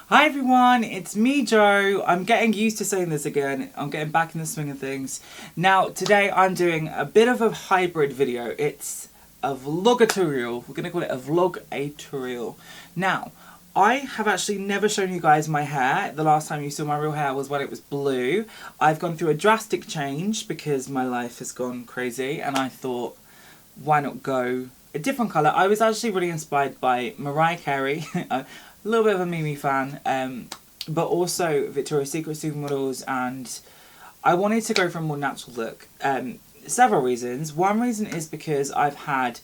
Hi everyone, it's me Joe. I'm getting used to saying this again. I'm getting back in the swing of things. Now today I'm doing a bit of a hybrid video. It's a vlogatorial. We're going to call it a vlogatorial. Now, I have actually never shown you guys my hair. The last time you saw my real hair was when it was blue. I've gone through a drastic change because my life has gone crazy and I thought, why not go a different colour? I was actually really inspired by Mariah Carey. A little bit of a Mimi fan, but also Victoria's Secret supermodels, and I wanted to go for a more natural look. Several reasons. One reason is because I've had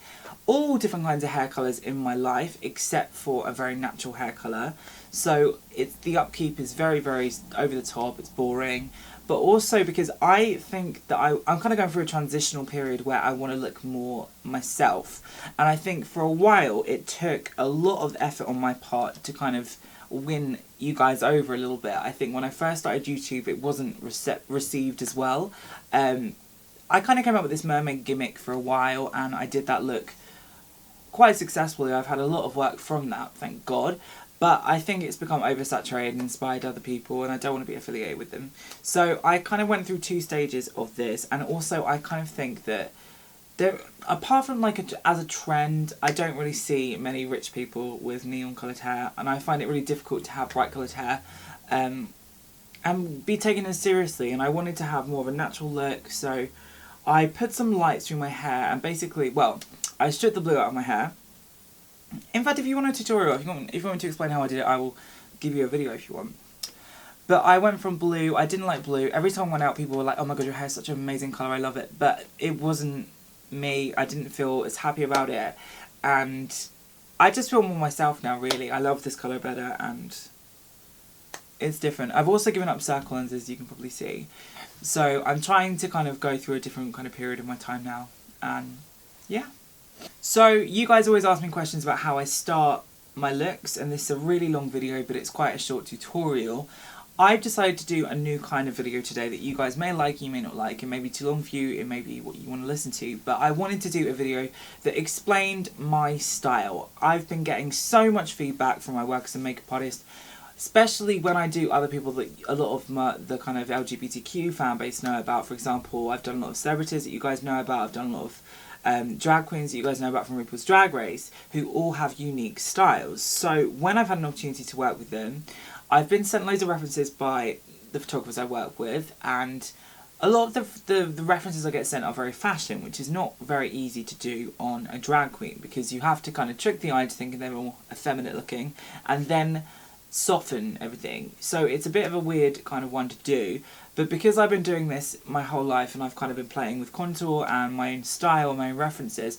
all different kinds of hair colours in my life except for a very natural hair colour. So the upkeep is very, very over the top, it's boring. But also because I think that I'm kind of going through a transitional period where I want to look more myself. And I think for a while it took a lot of effort on my part to kind of win you guys over a little bit. I think when I first started YouTube it wasn't received as well. I kind of came up with this mermaid gimmick for a while and I did that look quite successfully. I've had a lot of work from that, thank God. But I think it's become oversaturated and inspired other people and I don't want to be affiliated with them. So I kind of went through two stages of this, and also I kind of think that apart from as a trend, I don't really see many rich people with neon coloured hair, and I find it really difficult to have bright coloured hair and be taken as seriously, and I wanted to have more of a natural look, so I put some lights through my hair and basically, well, I stripped the blue out of my hair. In fact, if you want a tutorial, if you want me to explain how I did it, I will give you a video if you want. But I went from blue. I didn't like blue. Every time I went out, people were like, oh my god, your hair is such an amazing colour, I love it. But it wasn't me. I didn't feel as happy about it. And I just feel more myself now, really. I love this colour better and it's different. I've also given up circle lenses, you can probably see. So I'm trying to kind of go through a different kind of period of my time now. And yeah. So you guys always ask me questions about how I start my looks, and this is a really long video but it's quite a short tutorial. I've decided to do a new kind of video today that you guys may like, you may not like. It may be too long for you, it may be what you want to listen to, but I wanted to do a video that explained my style. I've been getting so much feedback from my work as a makeup artist, especially when I do other people that a lot of the kind of LGBTQ fan base know about. For example, I've done a lot of celebrities that you guys know about, I've done a lot of drag queens that you guys know about from RuPaul's Drag Race, who all have unique styles. So when I've had an opportunity to work with them, I've been sent loads of references by the photographers I work with, and a lot of the references I get sent are very fashion, which is not very easy to do on a drag queen, because you have to kind of trick the eye to thinking they're more effeminate looking, and then soften everything. So it's a bit of a weird kind of one to do. But because I've been doing this my whole life and I've kind of been playing with contour and my own style, my own references,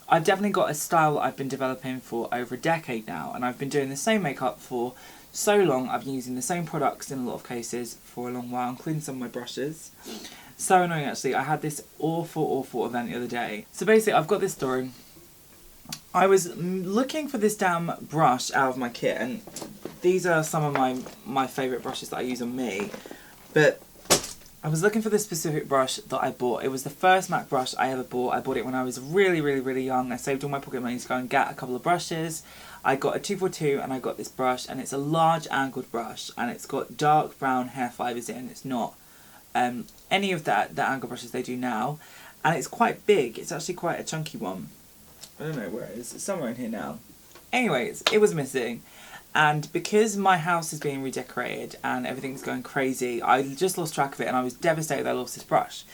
I've definitely got a style that I've been developing for over a decade now, and I've been doing the same makeup for so long. I've been using the same products in a lot of cases for a long while, including some of my brushes. So annoying actually. I had this awful event the other day. So basically I've got this story. I was looking for this damn brush out of my kit, and these are some of my favourite brushes that I use on me. But I was looking for this specific brush that I bought. It was the first MAC brush I ever bought. I bought it when I was really young. I saved all my pocket money to go and get a couple of brushes. I got a 242 and I got this brush, and it's a large angled brush and it's got dark brown hair fibres in. It's not any of the angle brushes they do now, and it's quite big. It's actually quite a chunky one. I don't know where it is. It's somewhere in here now. Anyways, it was missing. And because my house is being redecorated and everything's going crazy, I just lost track of it and I was devastated that I lost this brush.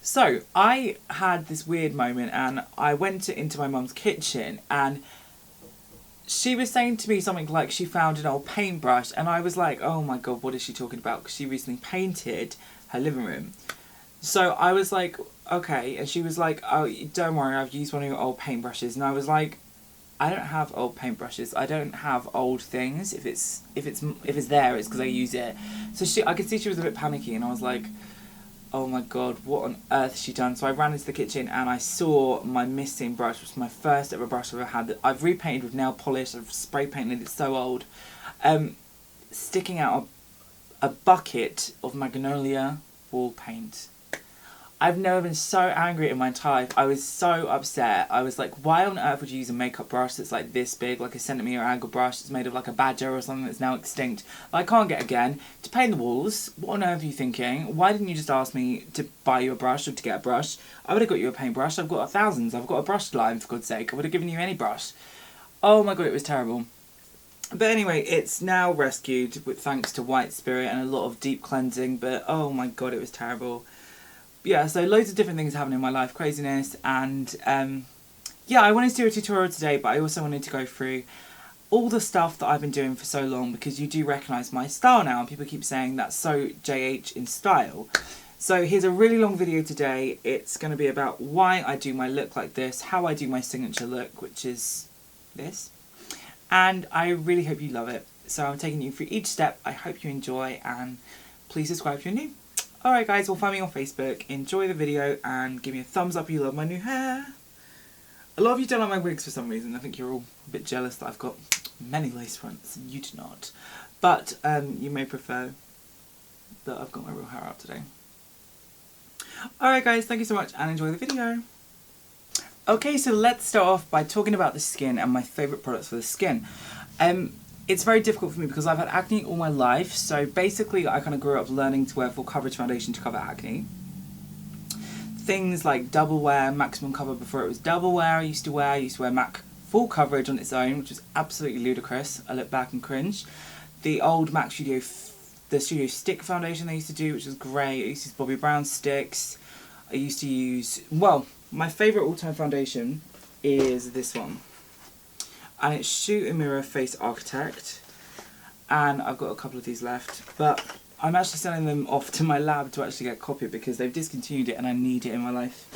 So I had this weird moment and I went into my mum's kitchen and she was saying to me something like she found an old paintbrush, and I was like, oh my god, what is she talking about? Because she recently painted her living room. So I was like, okay, and she was like, oh, don't worry, I've used one of your old paintbrushes. And I was like, I don't have old paintbrushes. I don't have old things. If it's there, it's because I use it. So I could see she was a bit panicky, and I was like, oh my god, what on earth has she done? So I ran into the kitchen and I saw my missing brush, which was my first ever brush I've ever had. That I've repainted with nail polish. I've spray painted it. It's so old. Sticking out a bucket of magnolia wall paint. I've never been so angry in my entire life. I was so upset. I was like, why on earth would you use a makeup brush that's like this big, like a centimetre angle brush that's made of like a badger or something that's now extinct, that I can't get again, to paint the walls? What on earth are you thinking? Why didn't you just ask me to buy you a brush or to get a brush? I would have got you a paintbrush. I've got thousands. I've got a brush line, for God's sake. I would have given you any brush. Oh my God, it was terrible. But anyway, it's now rescued with thanks to White Spirit and a lot of deep cleansing, but oh my God, it was terrible. Yeah, so loads of different things happening in my life, craziness, and yeah, I wanted to do a tutorial today, but I also wanted to go through all the stuff that I've been doing for so long, because you do recognise my style now, and people keep saying that's so JH in style. So here's a really long video today. It's going to be about why I do my look like this, how I do my signature look, which is this, and I really hope you love it. So I'm taking you through each step. I hope you enjoy, and please subscribe if you're new. Alright guys, well, find me on Facebook, enjoy the video, and give me a thumbs up if you love my new hair. A lot of you don't like my wigs for some reason. I think you're all a bit jealous that I've got many lace fronts and you do not. But you may prefer that I've got my real hair out today. Alright guys, thank you so much and enjoy the video. Okay, so let's start off by talking about the skin and my favourite products for the skin. It's very difficult for me because I've had acne all my life, so basically I kind of grew up learning to wear full coverage foundation to cover acne. Things like double wear, maximum cover before it was double wear I used to wear MAC full coverage on its own, which was absolutely ludicrous. I look back and cringe. The old MAC Studio Stick foundation they used to do, which was great. I used to use Bobbi Brown sticks. I used to use, well, my favourite all-time foundation is this one. And it's Shoot and Mirror Face Architect, and I've got a couple of these left, but I'm actually sending them off to my lab to actually get copied because they've discontinued it and I need it in my life.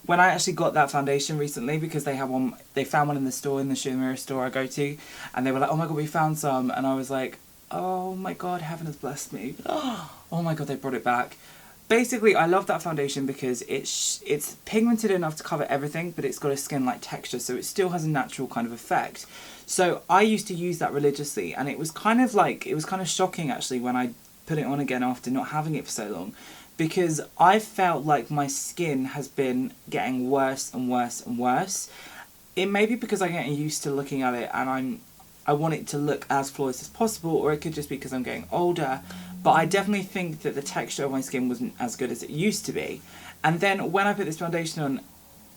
When I actually got that foundation recently, because they found one in the store, in the Shoot and Mirror store I go to, and they were like, oh my God, we found some, and I was like, oh my God, heaven has blessed me. Oh my God, they brought it back. Basically, I love that foundation because it's pigmented enough to cover everything, but it's got a skin-like texture, so it still has a natural kind of effect. So I used to use that religiously, and it was kind of shocking actually when I put it on again after not having it for so long, because I felt like my skin has been getting worse and worse and worse. It may be because I'm getting used to looking at it and I want it to look as flawless as possible, or it could just be because I'm getting older. But I definitely think that the texture of my skin wasn't as good as it used to be. And then when I put this foundation on,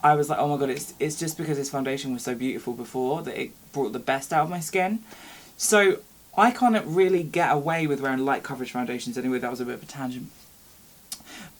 I was like, oh my God, it's just because this foundation was so beautiful before that it brought the best out of my skin. So I can't really get away with wearing light coverage foundations anyway. That was a bit of a tangent.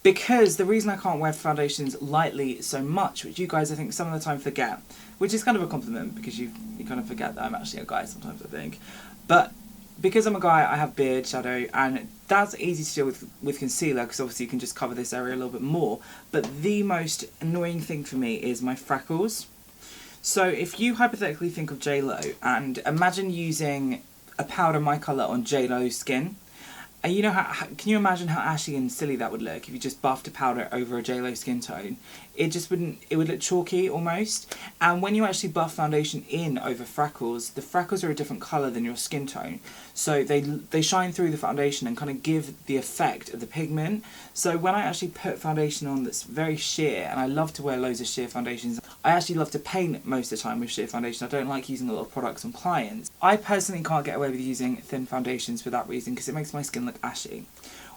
Because the reason I can't wear foundations lightly so much, which you guys I think some of the time forget, which is kind of a compliment because you kind of forget that I'm actually a guy sometimes, I think. But because I'm a guy, I have beard, shadow, and that's easy to deal with concealer because obviously you can just cover this area a little bit more. But the most annoying thing for me is my freckles. So if you hypothetically think of J-Lo and imagine using a powder my colour on J-Lo's skin, and you know can you imagine how ashy and silly that would look if you just buffed a powder over a J-Lo skin tone? It just wouldn't, it would look chalky almost. And when you actually buff foundation in over freckles, the freckles are a different colour than your skin tone. So they shine through the foundation and kind of give the effect of the pigment. So when I actually put foundation on that's very sheer, and I love to wear loads of sheer foundations, I actually love to paint most of the time with sheer foundation. I don't like using a lot of products on clients. I personally can't get away with using thin foundations for that reason because it makes my skin look ashy.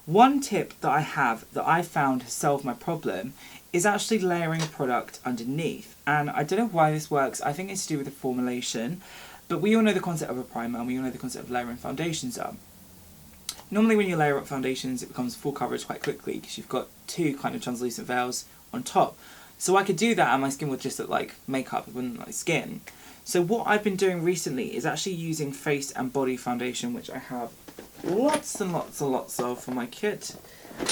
One tip that I have that I found has solved my problem is actually layering a product underneath. And I don't know why this works. I think it's to do with the formulation. But we all know the concept of a primer and we all know the concept of layering foundations up. Normally when you layer up foundations, it becomes full coverage quite quickly because you've got two kind of translucent veils on top. So I could do that and my skin would just look like makeup, it wouldn't look like skin. So what I've been doing recently is actually using face and body foundation, which I have lots and lots and lots of for my kit.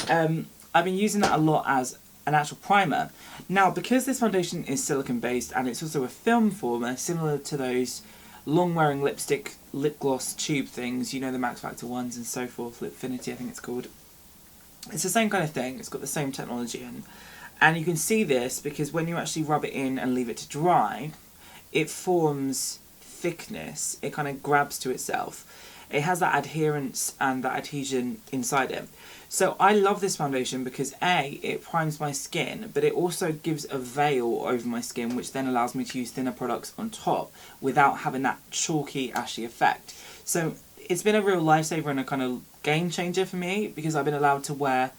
I've been using that a lot as an actual primer. Now, because this foundation is silicone based and it's also a film former, similar to those long-wearing lipstick, lip gloss tube things, you know, the Max Factor ones and so forth, Lipfinity I think it's called. It's the same kind of thing, it's got the same technology in. And you can see this because when you actually rub it in and leave it to dry, it forms thickness, it kind of grabs to itself. it has that adherence and that adhesion inside it. So I love this foundation because A, it primes my skin, but it also gives a veil over my skin, which then allows me to use thinner products on top without having that chalky, ashy effect. So it's been a real lifesaver and a kind of game changer for me because I've been allowed to wear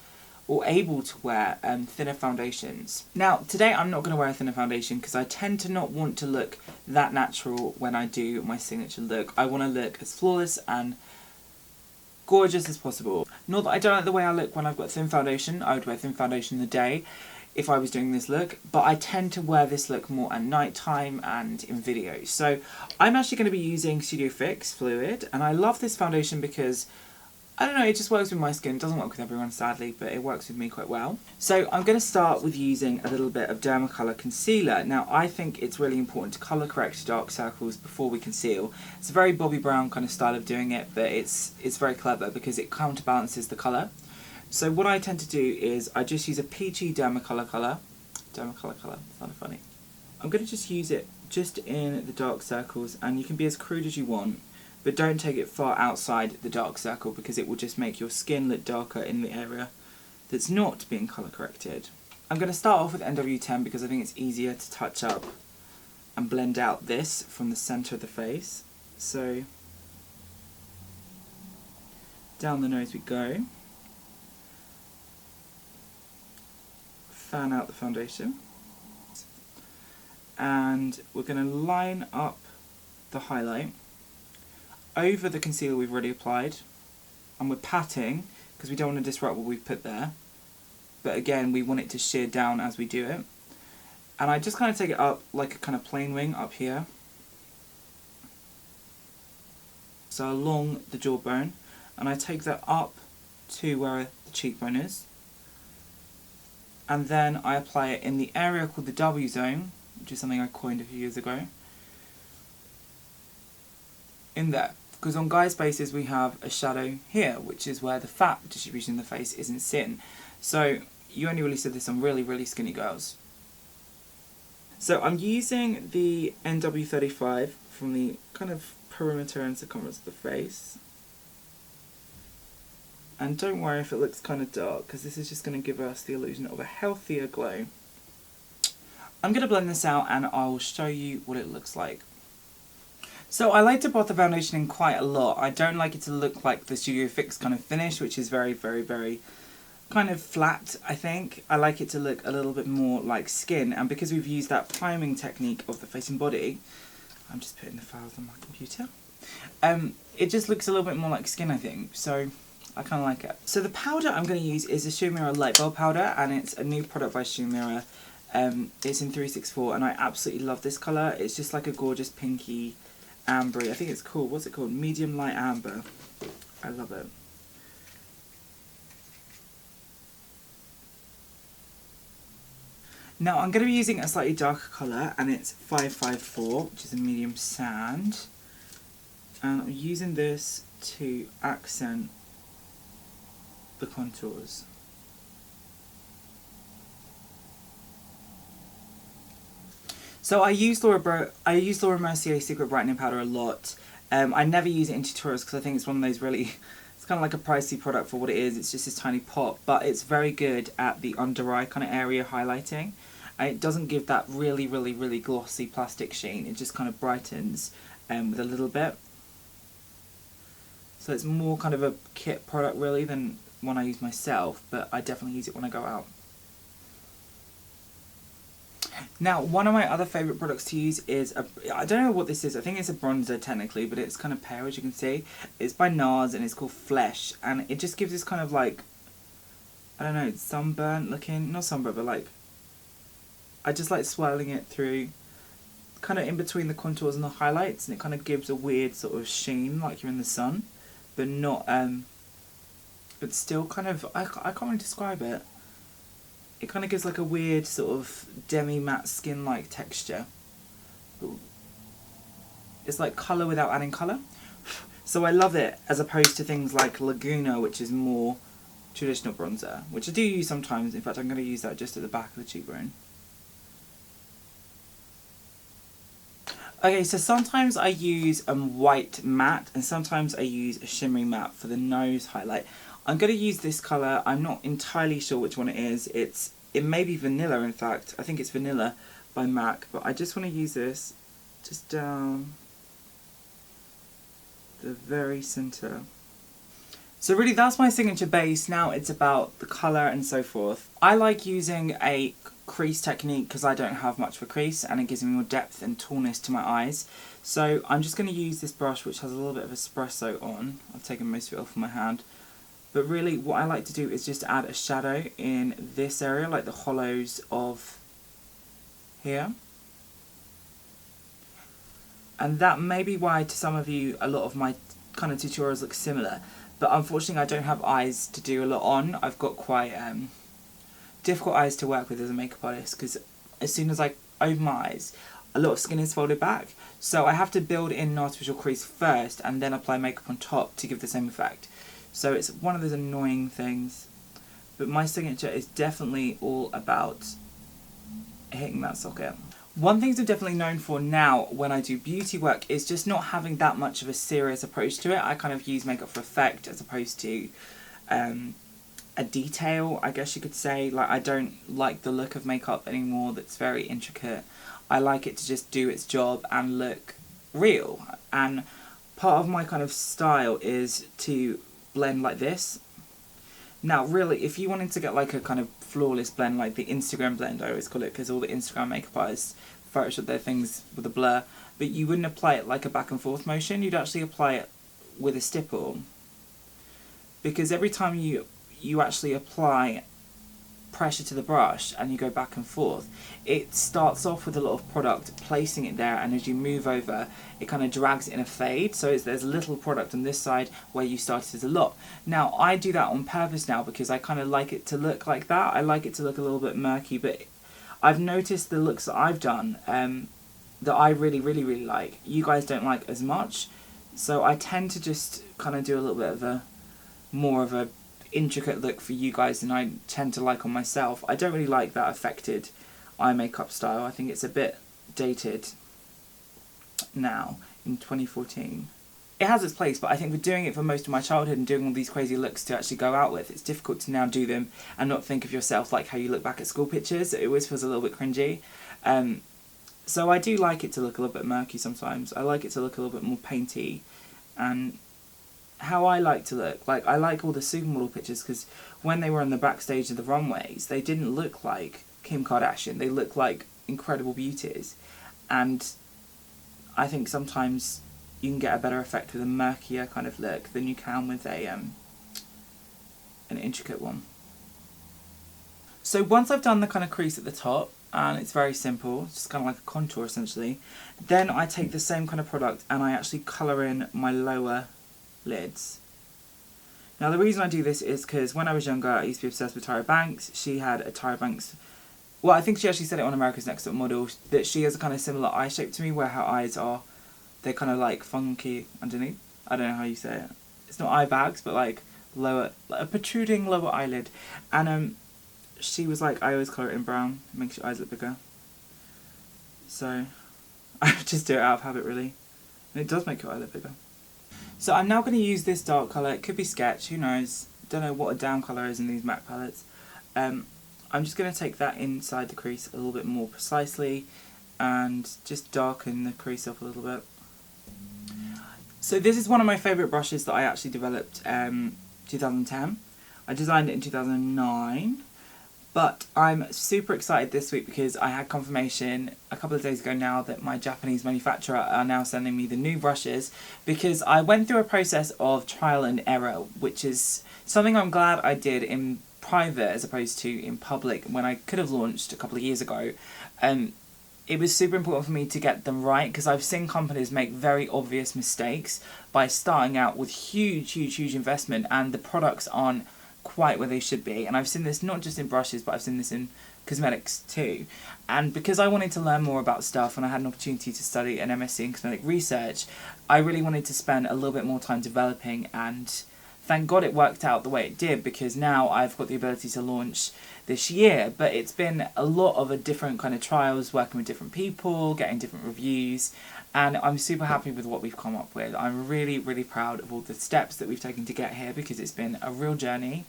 or able to wear thinner foundations. Now, today I'm not going to wear a thinner foundation because I tend to not want to look that natural when I do my signature look. I want to look as flawless and gorgeous as possible. Not that I don't like the way I look when I've got thin foundation. I would wear thin foundation in the day if I was doing this look, but I tend to wear this look more at night time and in videos. So I'm actually going to be using Studio Fix Fluid, and I love this foundation because I don't know, it just works with my skin. It doesn't work with everyone, sadly, but it works with me quite well. So I'm going to start with using a little bit of Dermacolor Concealer. Now, I think it's really important to colour correct dark circles before we conceal. It's a very Bobbi Brown kind of style of doing it, but it's very clever because it counterbalances the colour. So what I tend to do is I just use a peachy Dermacolor colour. Dermacolor colour, it's not funny. I'm going to just use it just in the dark circles, and you can be as crude as you want. But don't take it far outside the dark circle because it will just make your skin look darker in the area that's not being colour corrected. I'm going to start off with NW10 because I think it's easier to touch up and blend out this from the centre of the face. So down the nose we go. Fan out the foundation. And we're going to line up the highlight over the concealer we've already applied, and we're patting because we don't want to disrupt what we've put there, but again we want it to shear down as we do it. And I just kind of take it up like a kind of plain wing up here, so along the jawbone, and I take that up to where the cheekbone is, and then I apply it in the area called the W zone, which is something I coined a few years ago, in there. Because on guys' faces we have a shadow here, which is where the fat distribution in the face isn't sitting. So you only really see this on really, really skinny girls. So I'm using the NW35 from the kind of perimeter and circumference of the face. And don't worry if it looks kind of dark, because this is just going to give us the illusion of a healthier glow. I'm going to blend this out and I'll show you what it looks like. So I like to pot the foundation in quite a lot. I don't like it to look like the Studio Fix kind of finish, which is very, very, very kind of flat, I think. I like it to look a little bit more like skin, and because we've used that priming technique of the face and body, I'm just putting the files on my computer, it just looks a little bit more like skin, I think, so I kind of like it. So the powder I'm going to use is a Shumira Light Bulb powder, and it's a new product by Shumira. It's in 364, and I absolutely love this colour. It's just like a gorgeous pinky ambery. I think it's called, what's it called? Medium light amber. I love it. Now I'm going to be using a slightly darker colour, and it's 554, which is a medium sand. And I'm using this to accent the contours. So I use Laura Mercier's Secret Brightening Powder a lot. I never use it in tutorials because I think it's one of those really, it's kind of like a pricey product for what it is. It's just this tiny pot, but it's very good at the under eye kind of area highlighting. And it doesn't give that really, really, really glossy plastic sheen. It just kind of brightens with a little bit. So it's more kind of a kit product really than one I use myself, but I definitely use it when I go out. Now, one of my other favourite products to use is, I don't know what this is, I think it's a bronzer technically, but it's kind of pale as you can see. It's by NARS and it's called Flesh, and it just gives this kind of like, I don't know, sunburnt looking, not sunburnt, but like, I just like swirling it through, kind of in between the contours and the highlights, and it kind of gives a weird sort of sheen, like you're in the sun, but not, but still kind of, I can't really describe it. It kind of gives like a weird sort of demi-matte skin-like texture. It's like colour without adding colour. So I love it, as opposed to things like Laguna, which is more traditional bronzer, which I do use sometimes. In fact, I'm going to use that just at the back of the cheekbone. Okay, so sometimes I use a white matte and sometimes I use a shimmery matte for the nose highlight. I'm going to use this colour. I'm not entirely sure which one it is. It may be vanilla, in fact. I think it's vanilla by MAC, but I just want to use this just down the very centre. So really that's my signature base. Now it's about the colour and so forth. I like using a crease technique because I don't have much of a crease and it gives me more depth and tallness to my eyes. So I'm just going to use this brush which has a little bit of espresso on. I've taken most of it off my hand. But really what I like to do is just add a shadow in this area, like the hollows of here. And that may be why to some of you a lot of my kind of tutorials look similar. But unfortunately I don't have eyes to do a lot on. I've got quite difficult eyes to work with as a makeup artist because as soon as I open my eyes, a lot of skin is folded back. So I have to build in an artificial crease first and then apply makeup on top to give the same effect. So it's one of those annoying things. But my signature is definitely all about hitting that socket. One thing I'm definitely known for now when I do beauty work is just not having that much of a serious approach to it. I kind of use makeup for effect as opposed to a detail, I guess you could say. Like, I don't like the look of makeup anymore that's very intricate. I like it to just do its job and look real. And part of my kind of style is to blend like this. Now really, if you wanted to get like a kind of flawless blend, like the Instagram blend I always call it, because all the Instagram makeup artists Photoshop their things with a blur, but you wouldn't apply it like a back and forth motion, you'd actually apply it with a stipple. Because every time you actually apply pressure to the brush and you go back and forth, it starts off with a lot of product, placing it there, and as you move over it kind of drags it in a fade, so there's little product on this side where you started as a lot. Now I do that on purpose now because I kind of like it to look like that. I like it to look a little bit murky, but I've noticed the looks that I've done that I really like, you guys don't like as much, so I tend to just kind of do a little bit of a more of a intricate look for you guys than I tend to like on myself. I don't really like that affected eye makeup style. I think it's a bit dated now in 2014. It has its place, but I think for doing it for most of my childhood and doing all these crazy looks to actually go out with, it's difficult to now do them and not think of yourself like how you look back at school pictures. It always feels a little bit cringy. So I do like it to look a little bit murky sometimes. I like it to look a little bit more painty, and how I like to look. Like, I like all the supermodel pictures because when they were on the backstage of the runways, they didn't look like Kim Kardashian. They looked like incredible beauties. And I think sometimes you can get a better effect with a murkier kind of look than you can with a an intricate one. So once I've done the kind of crease at the top, and it's very simple, it's just kind of like a contour essentially, then I take the same kind of product and I actually colour in my lower lids. Now the reason I do this is because when I was younger I used to be obsessed with Tyra Banks. She had a Tyra Banks, well, I think she actually said it on America's Next Top Model, that she has a kind of similar eye shape to me where her eyes are, they're kind of like funky underneath. I don't know how you say it. It's not eye bags, but like lower, like a protruding lower eyelid. And she was like, I always colour it in brown, it makes your eyes look bigger. So I just do it out of habit really. And it does make your eye look bigger. So I'm now going to use this dark colour. It could be Sketch, who knows. Don't know what a down colour is in these MAC palettes. I'm just going to take that inside the crease a little bit more precisely and just darken the crease up a little bit. So this is one of my favourite brushes that I actually developed 2010. I designed it in 2009. But I'm super excited this week because I had confirmation a couple of days ago now that my Japanese manufacturer are now sending me the new brushes, because I went through a process of trial and error, which is something I'm glad I did in private as opposed to in public when I could have launched a couple of years ago. It was super important for me to get them right because I've seen companies make very obvious mistakes by starting out with huge investment and the products aren't quite where they should be. And I've seen this not just in brushes, but I've seen this in cosmetics too. And because I wanted to learn more about stuff and I had an opportunity to study an MSc in cosmetic research, I really wanted to spend a little bit more time developing, and thank God it worked out the way it did, because now I've got the ability to launch this year. But it's been a lot of different kind of trials, working with different people, getting different reviews, And I'm super happy with what we've come up with. I'm really, really proud of all the steps that we've taken to get here, because it's been a real journey.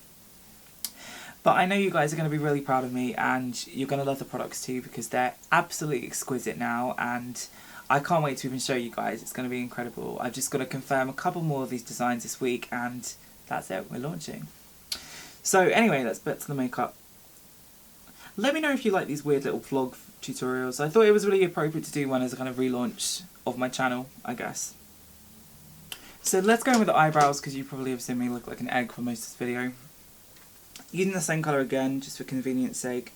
But I know you guys are going to be really proud of me, and you're going to love the products too, because they're absolutely exquisite now, and I can't wait to even show you guys. It's going to be incredible. I've just got to confirm a couple more of these designs this week, and that's it, we're launching. So anyway, let's get to the makeup. Let me know if you like these weird little vlog tutorials. I thought it was really appropriate to do one as a kind of relaunch of my channel, I guess. So let's go in with the eyebrows, because you probably have seen me look like an egg for most of this video. Using the same colour again, just for convenience sake.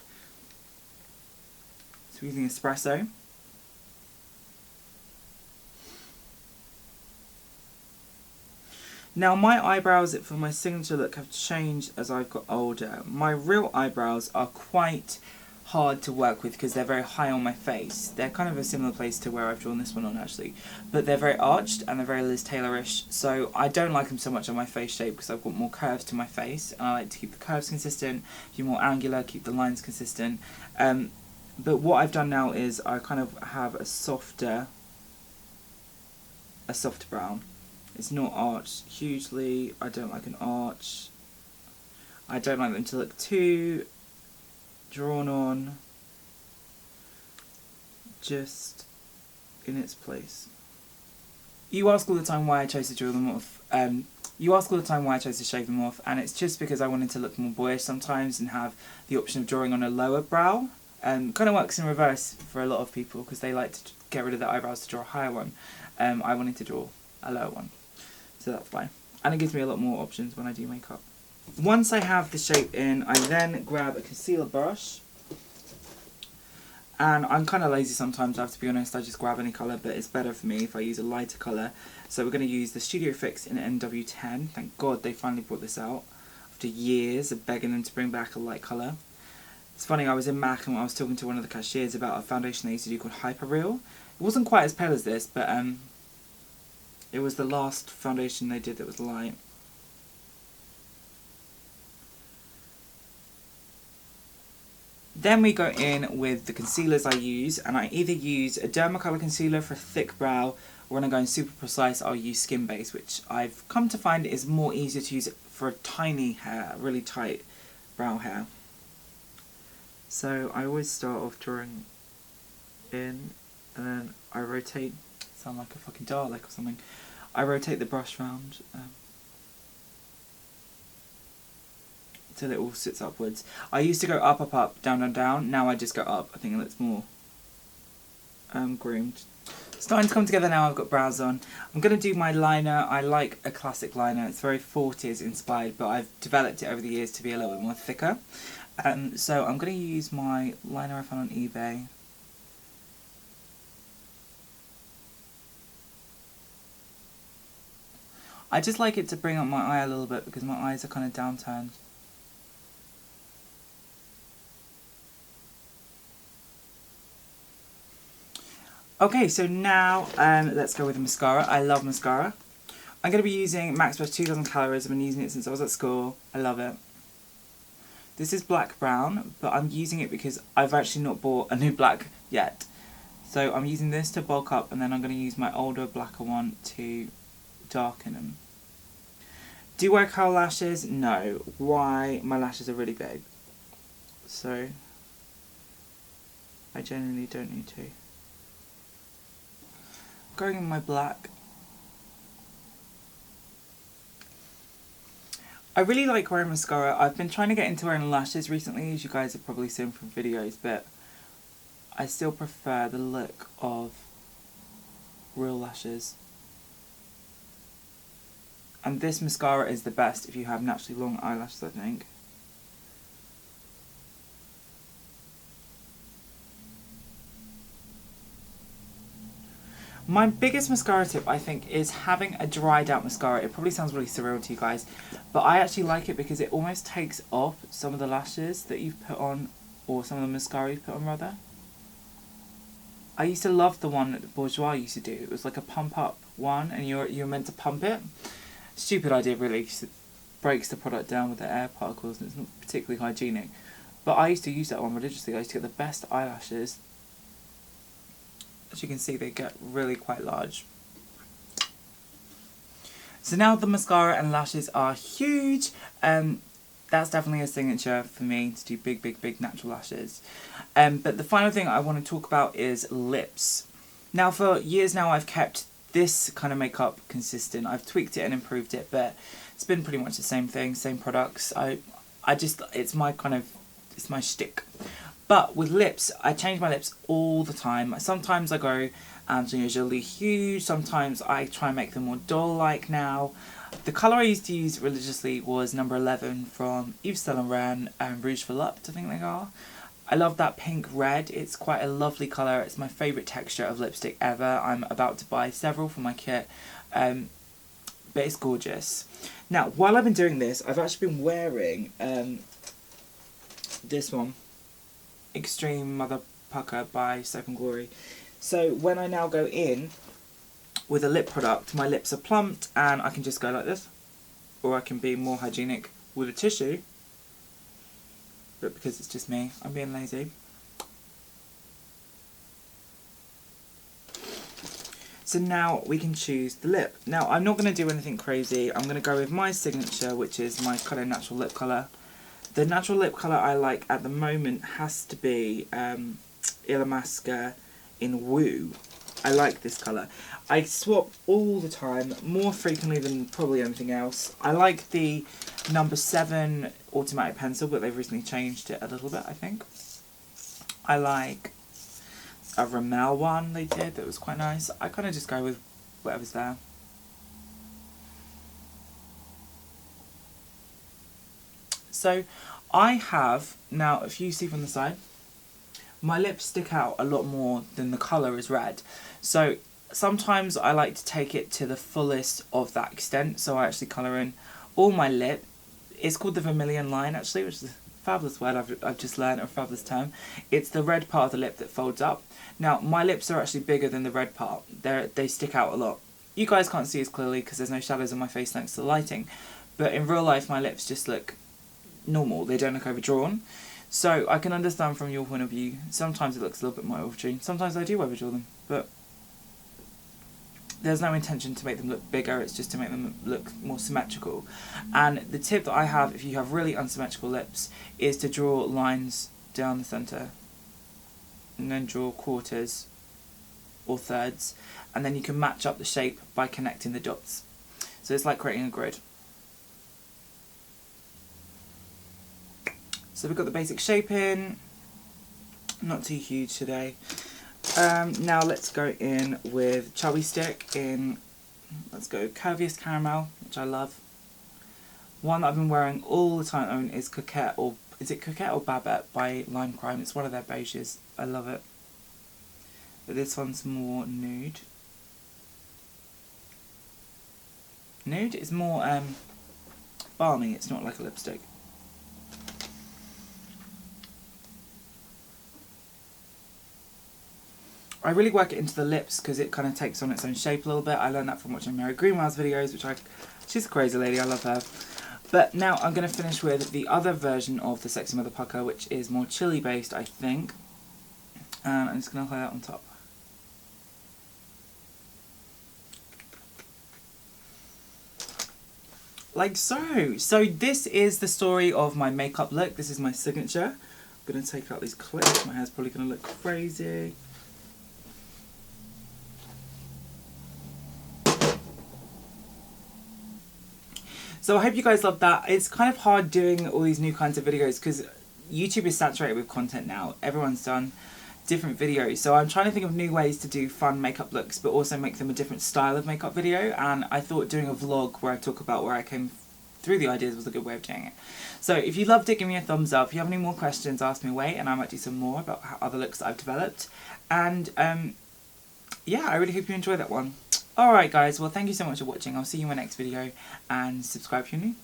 So we're using Espresso. Now my eyebrows for my signature look have changed as I've got older. My real eyebrows are quite hard to work with because they're very high on my face. They're kind of a similar place to where I've drawn this one on actually. But they're very arched and they're very Liz Taylor-ish. So I don't like them so much on my face shape because I've got more curves to my face. And I like to keep the curves consistent, be more angular, keep the lines consistent. But what I've done now is I kind of have a softer brown. It's not arched hugely. I don't like an arch. I don't like them to look too drawn on. Just in its place. You ask all the time why I chose to draw them off. You ask all the time why I chose to shave them off, and it's just because I wanted to look more boyish sometimes and have the option of drawing on a lower brow. Kind of works in reverse for a lot of people because they like to get rid of their eyebrows to draw a higher one. I wanted to draw a lower one. So that's why. And it gives me a lot more options when I do makeup. Once I have the shape in, I then grab a concealer brush. And I'm kind of lazy sometimes, I have to be honest. I just grab any colour, but it's better for me if I use a lighter colour. So we're going to use the Studio Fix in NW10. Thank God they finally brought this out after years of begging them to bring back a light colour. It's funny, I was in MAC and I was talking to one of the cashiers about a foundation they used to do called Hyper Real. It wasn't quite as pale as this, but it was the last foundation they did that was light. Then we go in with the concealers I use, and I either use a Dermacolor concealer for a thick brow, or when I'm going super precise, I'll use Skin Base, which I've come to find is more easier to use for a tiny hair, really tight brow hair. So I always start off drawing in, and then I rotate. Sound like a fucking Dalek or something. I rotate the brush round till it all sits upwards. I used to go up, up, up, down, down, down. Now I just go up. I think it looks more groomed. Starting to come together now. I've got brows on. I'm going to do my liner. I like a classic liner. It's very 40s inspired, but I've developed it over the years to be a little bit more thicker. So I'm going to use my liner I found on eBay. I just like it to bring up my eye a little bit because my eyes are kind of downturned. Okay, so now let's go with the mascara. I love mascara. I'm going to be using Max Brush 2000 Calories. I've been using it since I was at school. I love it. This is black brown, but I'm using it because I've actually not bought a new black yet. So I'm using this to bulk up, and then I'm going to use my older, blacker one to darken them. Do I curl lashes? No. Why? My lashes are really big. So I generally don't need to. Going in my black. I really like wearing mascara. I've been trying to get into wearing lashes recently, as you guys have probably seen from videos, but I still prefer the look of real lashes. And this mascara is the best if you have naturally long eyelashes, I think. My biggest mascara tip, I think, is having a dried out mascara. It probably sounds really surreal to you guys, but I actually like it because it almost takes off some of the lashes that you've put on, or some of the mascara you've put on, rather. I used to love the one that Bourjois used to do. It was like a pump up one, and you're meant to pump it. Stupid idea, really, because it breaks the product down with the air particles, and it's not particularly hygienic. But I used to use that one religiously. I used to get the best eyelashes As you can see, they get really quite large. So now the mascara and lashes are huge. That's definitely a signature for me, to do big, big, big natural lashes. But the final thing I want to talk about is lips. Now, for years now, I've kept this kind of makeup consistent. I've tweaked it and improved it, but it's been pretty much the same thing, same products. It's my shtick. But with lips, I change my lips all the time. Sometimes I go usually huge, sometimes I try and make them more doll-like now. The colour I used to use religiously was number 11 from Yves Saint Laurent and Rouge Volupte, I think they are. I love that pink red. It's quite a lovely colour. It's my favourite texture of lipstick ever. I'm about to buy several for my kit, but it's gorgeous. Now, while I've been doing this, I've actually been wearing this one, Extreme Mother Pucker by Soap & Glory. So when I now go in with a lip product, my lips are plumped and I can just go like this, or I can be more hygienic with a tissue. But because it's just me, I'm being lazy. So now we can choose the lip. Now I'm not going to do anything crazy. I'm going to go with my signature, which is my kind of natural lip colour. The natural lip colour I like at the moment has to be Mask in Woo. I like this colour. I swap all the time, more frequently than probably anything else. I like the number 7 automatic pencil, but they've recently changed it a little bit, I think. I like a Rimmel one they did that was quite nice. I kind of just go with whatever's there. So I have, now if you see from the side, my lips stick out a lot more than the colour is red. So sometimes I like to take it to the fullest of that extent. So I actually colour in all my lip. It's called the vermilion line actually, which is a fabulous word I've just learned, a fabulous term. It's the red part of the lip that folds up. Now my lips are actually bigger than the red part. They stick out a lot. You guys can't see as clearly because there's no shadows on my face thanks to the lighting. But in real life my lips just look normal. They don't look overdrawn. So I can understand from your point of view, sometimes it looks a little bit more overdrawn. Sometimes I do overdraw them, but there's no intention to make them look bigger, it's just to make them look more symmetrical. And the tip that I have, if you have really unsymmetrical lips, is to draw lines down the centre, and then draw quarters or thirds, and then you can match up the shape by connecting the dots. So it's like creating a grid. So we've got the basic shape in, not too huge today. Now let's go in with Chubby Stick in, let's go Curviest Caramel, which I love. One that I've been wearing all the time is Coquette, or is it Coquette or Babette by Lime Crime? It's one of their beiges. I love it. But this one's more nude. Nude is more balmy, it's not like a lipstick. I really work it into the lips because it kind of takes on its own shape a little bit. I learned that from watching Mary Greenwell's videos, she's a crazy lady, I love her. But now I'm going to finish with the other version of the Sexy Mother Pucker, which is more chili based, I think. And I'm just going to apply that on top. Like so. So this is the story of my makeup look. This is my signature. I'm going to take out these clips. My hair's probably going to look crazy. So I hope you guys loved that. It's kind of hard doing all these new kinds of videos because YouTube is saturated with content now. Everyone's done different videos. So I'm trying to think of new ways to do fun makeup looks but also make them a different style of makeup video. And I thought doing a vlog where I talk about where I came through the ideas was a good way of doing it. So if you loved it, give me a thumbs up. If you have any more questions, ask me away and I might do some more about other looks that I've developed. And yeah, I really hope you enjoyed that one. Alright guys, well thank you so much for watching. I'll see you in my next video and subscribe if you're new.